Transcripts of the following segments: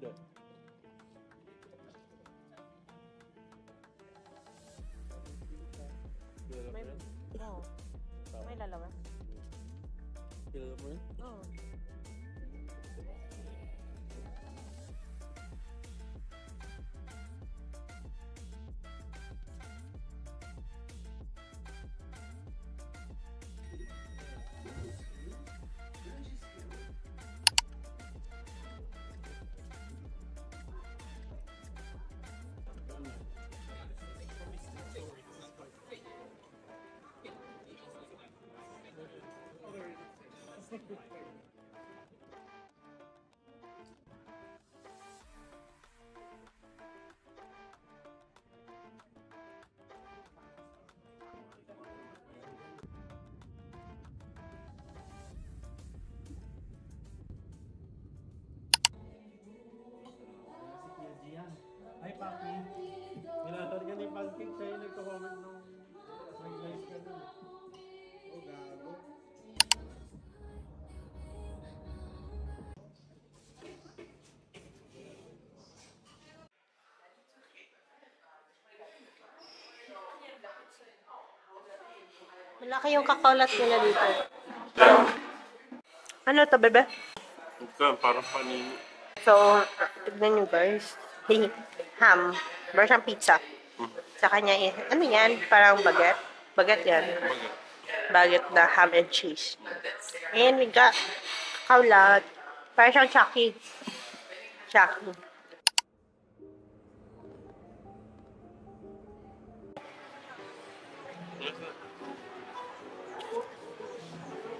May lalawa. Oo. Hi, Papi. Minator ka ni Pancake sa'yo nagko-comment nung mag-live ka nun. Oh, gago. Malaki yung kakulat nila dito. Ano to, bebe? Ito, parang panini. So, tignan nyo guys. Ham. Parang siyang pizza. Sa kanya, ano yan? Parang baguette. Baguette yan. Baguette na ham and cheese. And we got kaulat. Parang siyang Chucky. Chucky.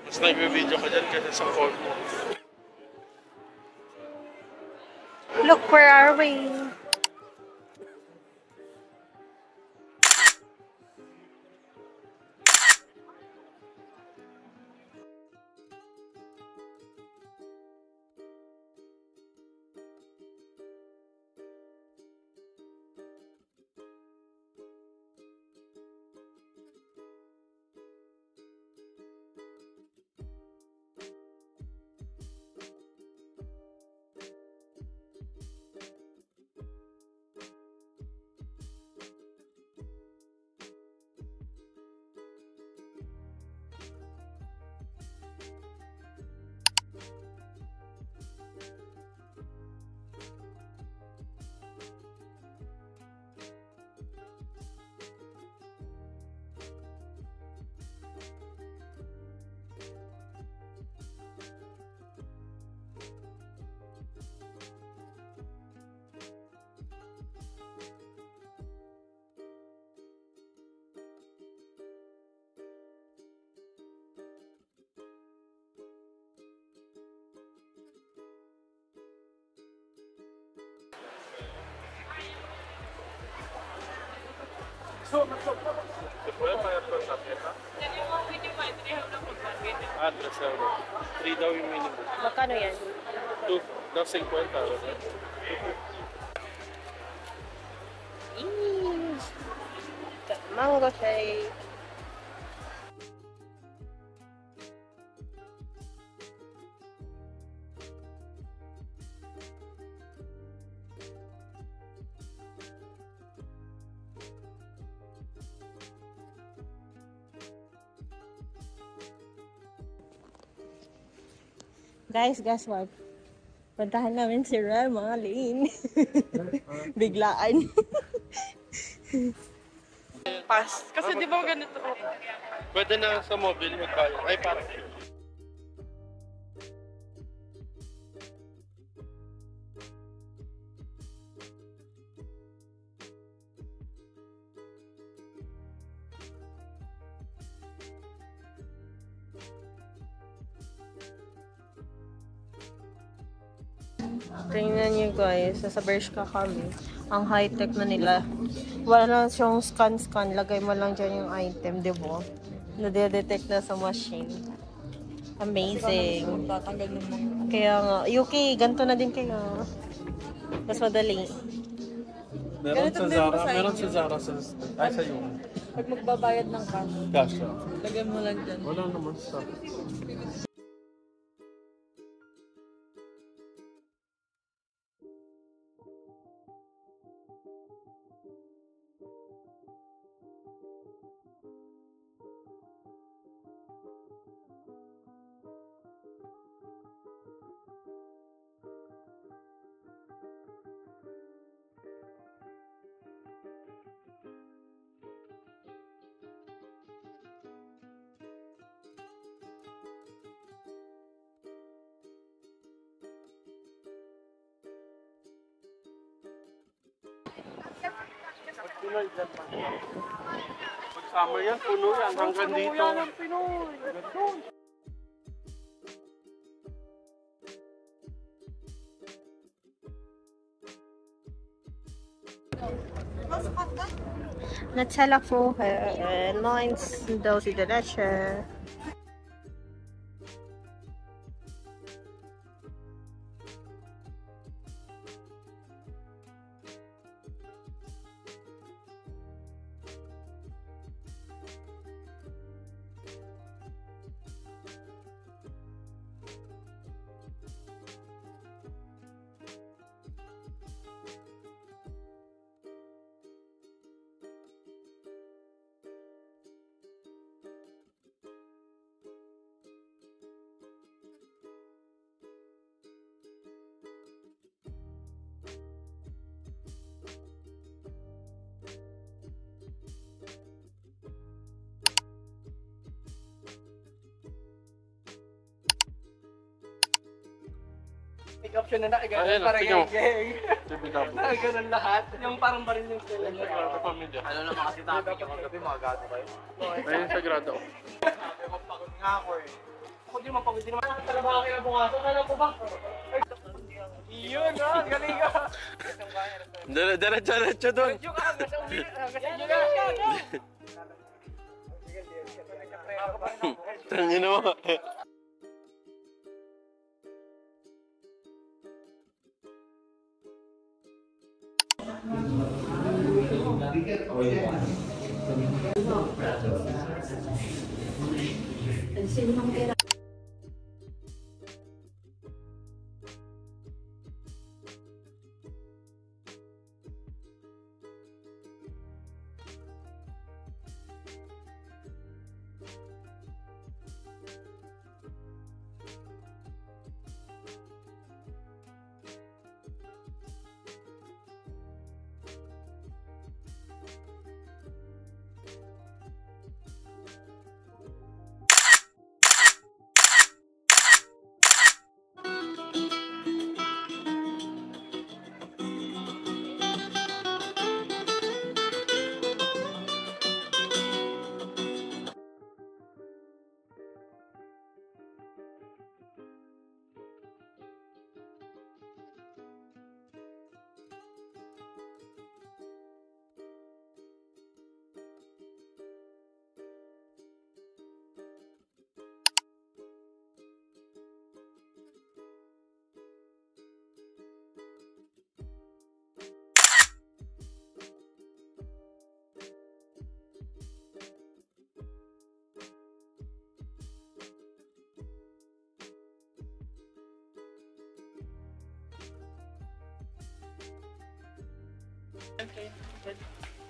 Mas nag-video ka dyan kasi sa phone mo. Look, where are we? ¿Se puede pagar con tarjeta? Ah, 3 euros. 3 daw yung minimum. Magkano yan? 2.50, ¿verdad? Mango shake. Guys, guess what? Puntahan namin si Remalyn. Biglaan. Pass. Kasi di ba ganito? Pwede na sa mobile magbayad. Ay, parang. Tingnan nyo guys, sa Bershka kami. Ang high-tech na nila. Wala na siyang scan-scan. Lagay mo lang dyan yung item, di ba? Nade-detect na sa machine. Amazing. Kaya nga, Yuki, ganito na din kayo. Mas madali. Meron sa Zara. Meron sa Zara. Ay, sa iyo. Pag magbabayad ng cash, Cash. lagyan mo lang dyan. Wala naman sa... Pinoy dyan pa. Pag summer yan, puno yan. Hanggang dito. Nutella for her and mine's dulce de leche. Make option na Ayun, ganun, parang tingnan mo. gay. Tibidabo. Ganun lahat. Yung parang baril yung sila. Sagrado pamilya. Ano naman kasi topic yung gabi, mga gato kayo. Ayun, sagrado. Mapagod nga ako eh. Ako din mapagod din naman. Trabaho kayo na bukas. Ano po ba? Yun, no? Galing ka. Diretso doon. Yung ka, nasa uwi. Nasa uwi. Tangin mo.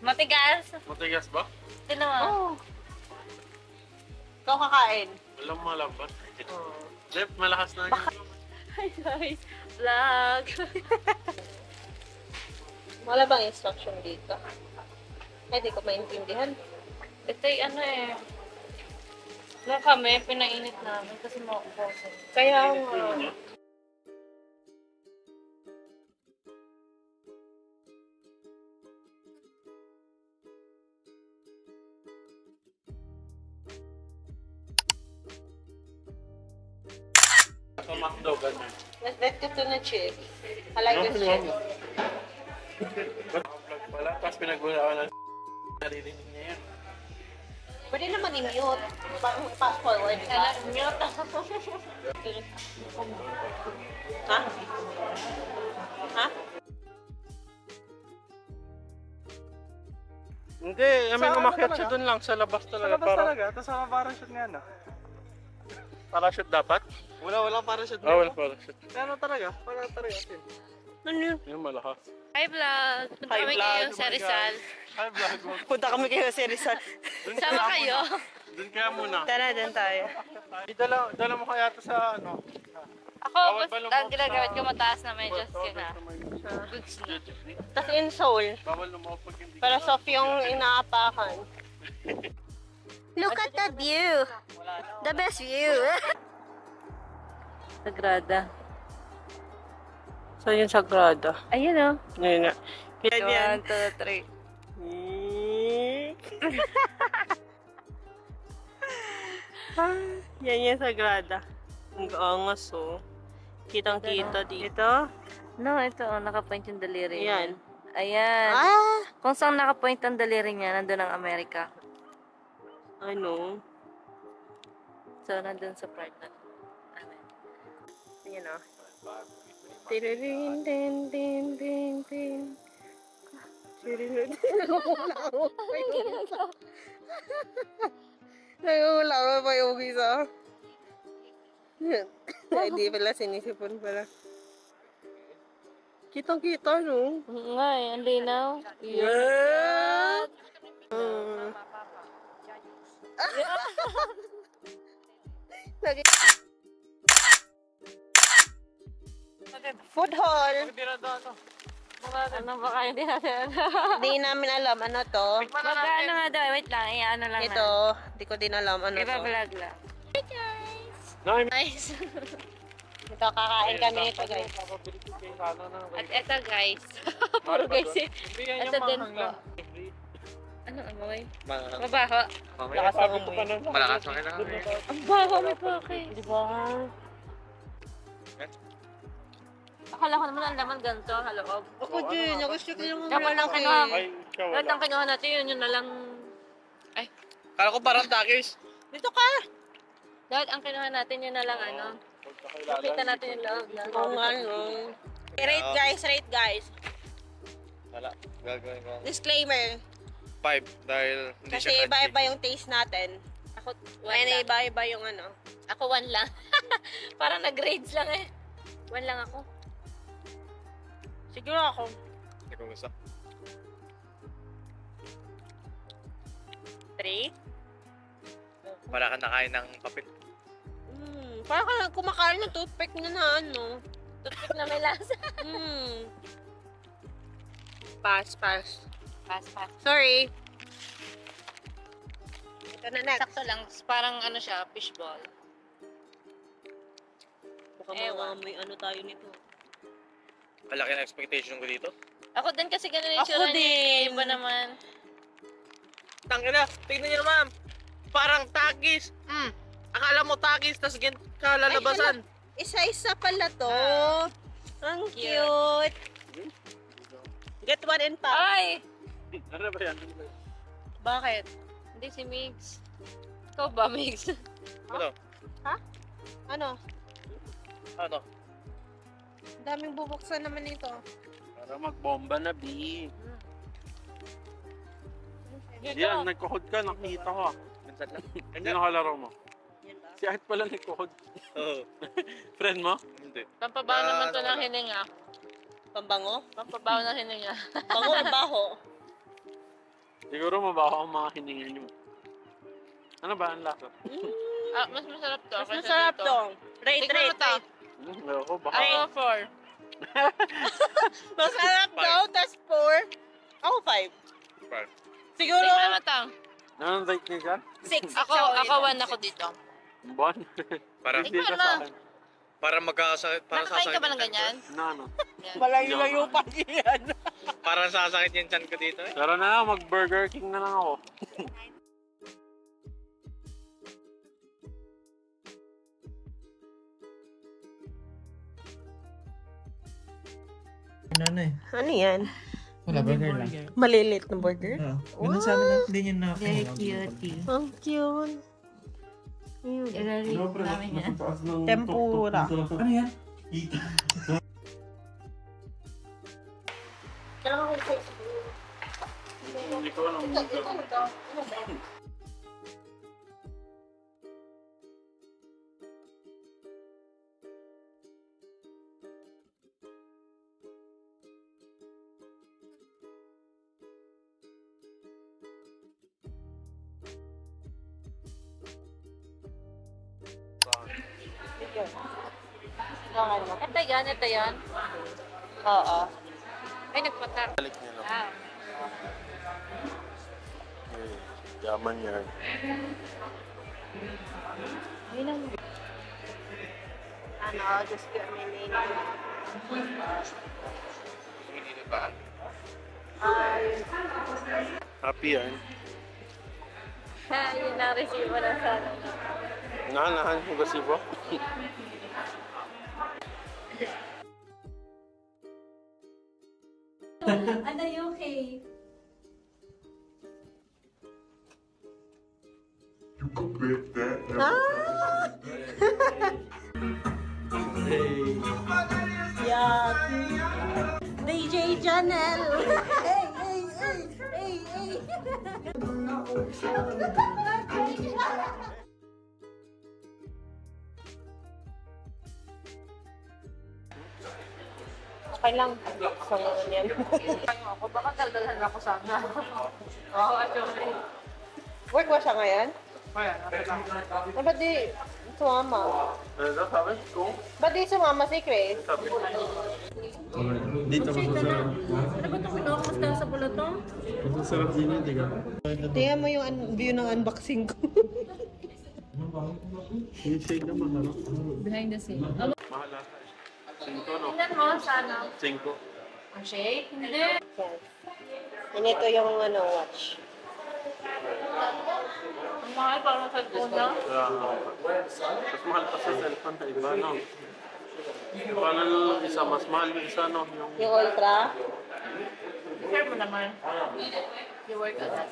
Matigas. Matigas ba? Ito naman. Oh. Ikaw kakain. Walang malaban. Jeff, malakas na yun. Hi guys. Vlog. Wala bang instruction dito? Ay, di ko maintindihan. Ito yung ano eh. Nung kami, pinainit namin kasi mauubusan. Kaya nga. Sa McDo, ganun. Let's get to the chips. I like this chips. Vlog pala, tapos pinag-usapan na naririnig niya yan. Pwede naman i-mute. Fast forward ka. Mute. Ha? Ha? Hindi, I mean, Sa ano umakyat talaga? siya dun lang, sa labas Sa talaga. labas talaga, tapos sa parachute nga na. Parachute dapat? Wala parachute. Ah, wala parachute. Ano talaga? Wala talaga. Ano yun? Yung malakas. Hi vlog. Punta Hi, kami vlog. kayo sa Rizal. Hi, vlog mo. Punta kami kayo sa Rizal. Sama kayo. Dun kaya muna. Tara, dun tayo. Dala mo kaya ito sa ano? Ako, Bawal ba basta lumabas ang ginagamit sa- ko mataas na medyo skin na. Goods na. Tapos in Seoul. Bawal lumabas pag hindi. Para soft yung inaapakan. Look at the view. The best view. Sagrada. So yung Sagrada. Ayun o. Yun nga. Yan yan. 1, 2, 3. Yan yung Sagrada. Ang angas, oh. Kitang-kita dito. No, ito, nakapoint yung daliri niya. Yan. Ayan. Ah! Kung saan nakapoint ang daliri niya, nandun ang Amerika. Ano? So, nandun sa part na. Ano? Yan, oh. Tiririn, din, din, din, din. Tiririn. Nagugula ko pa yung isa. Hindi pala, sinisipon pala. Kitang-kita, no? Oo nga eh, ang linaw. Yeah! Lagi. Food hall. Ano ba kayo din natin? Hindi namin alam ano to. Magkano nga daw? Wait lang, ano lang. Ito, di ko din alam ano to. Iba-vlog lang. Hey guys! Nice! Ito, kakain kami nito, guys. At eto guys. Puro guys eh. Ito din po. Ano amoy? Mabaho. Lakas ang amoy. Malakas ang kailangan. Ang baho, may pake. Di ba? Akala ko naman ang laman ganito, haloob. Ako din, nagusto ko yung Dapat ang malaki. kinuha. Ay, siya Dapat wala. ang kinuha natin, yun na lang. Kala ko parang takis. Dito ka! Dapat ang kinuha natin, yun na lang ano. Kita natin yung loob. Kung ano. Rate guys. Wala. Gagawin ko. Disclaimer. 5 dahil hindi Kasi siya crunchy. iba-iba yung taste natin. Ako, Ay, 1 lang. iba-iba yung ano. Ako 1 lang. Parang nag-grades lang eh. 1 lang ako. Siguro ako. Hindi ko gusto. 3. Para ka nakain ng papel. Parang ka kumakain ng toothpick na ano. Toothpick na may lasa. Pass. Pass. Sorry. Ito na next. Sakto lang. Parang ano siya, fishball. Baka Ewan. may ano tayo nito. Malaki na expectation ko dito. Ako din kasi ganun yung Ako tsura niya. din. Iba naman. Tangina, tignan niyo naman. Parang takis. Akala mo takis, tas kalalabasan. Isa-isa pala to. Ang cute. Get one and pack. Ay! Ano ba yan? Bakit? Hindi si Migs. Ikaw ba, Migs? Ano? Ano? Ano? Ang daming bubuksan naman ito. Para magbomba na, B. Dito. Yan, nagkuhod ka, nakita ko. Minsan lang. Sino kalaro mo? Yan ba? Si Art pala nagkuhod. Oo. Friend mo? Hindi. Pampabaw naman to Wala. ng hininga. Pambango? Pampabaw ng hininga. Bango o baho? Siguro mabaho ang mga hininga niyo. Ano ba ang lasa? Ah, mas masarap to. Mas kaysa masarap dito. to. Rate, Tignan mo rate, to. rate. Ako, baka. Ako 4. Masarap daw, tas 4. Ako 5. Parang. Siguro Tignan mo to. Anong rate niyo dyan? 6. Ako 1 ako dito. Buwan. Parang, Hindi ka Ikaw sa na. akin. para magkasakit. Para Nakakain ka ba ng yung tiyan ganyan? Na ano? Yan. Malayo-layo pa yan. ko. Para sasakit yung tiyan ko dito eh. Tara na, mag-Burger King na lang ako. Ano eh? Ano yan? Wala, burger lang. Malilit na burger? Oo. Ganun sa amin na, hindi nyo na... Very cutie. Ang cute. I-rate namin yan. Tempura. Ano yan? Hindi ko alam. Ito yan. Oo. Ay, nagpatak. Balik niya lang. Ah. Eh, yaman yan. Ano, just get my name. Hindi na ba? Happy yan. yun ang resibo ng sana. Nahan yung gasibo. Ano yung cake? Yeah. DJ Janelle. Hey, hey, hey, hey, hey. Okay lang. So, yan. Ako, baka daldalhan ako sana. Oo, actually. Work ba siya ngayon? Kaya, nasa lang. Ah, ba't di sumama? Ano sabi? Kung? Ba't di sumama si Chris? Dito ko sa sarap. Ano ba itong pinakamusta sa bulato? Ito sarap din yun, diga. Tingnan mo yung view ng unboxing ko. Yung shade naman, ano? Behind the scene. Mahal ata. 5, no? Tingnan mo, sana. 5. Ang shake? Hindi. Yan. And ito yung watch. Ang mahal para sa cellphone na. Mas mahal pa sa cellphone na iba, no? Paano yung isa? Mas mahal yung isa, no? Yung Yung Ultra. Share mo naman. You work on that.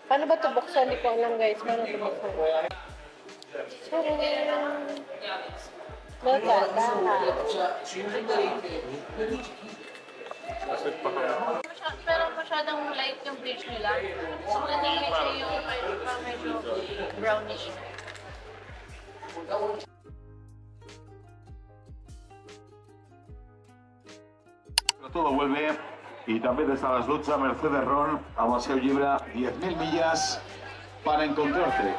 Paano ba ito buksan? Hindi ko alam guys. Paano ito buksan? Tcharam! Maganda. kasi pa kami. Pero masyadong light yung bleach nila. So, natingin siya yung medyo brownish. Pero todo vuelve y también desde las luchas Mercedes Ron, Amaseo Llibre, 10.000 millas para encontrarte.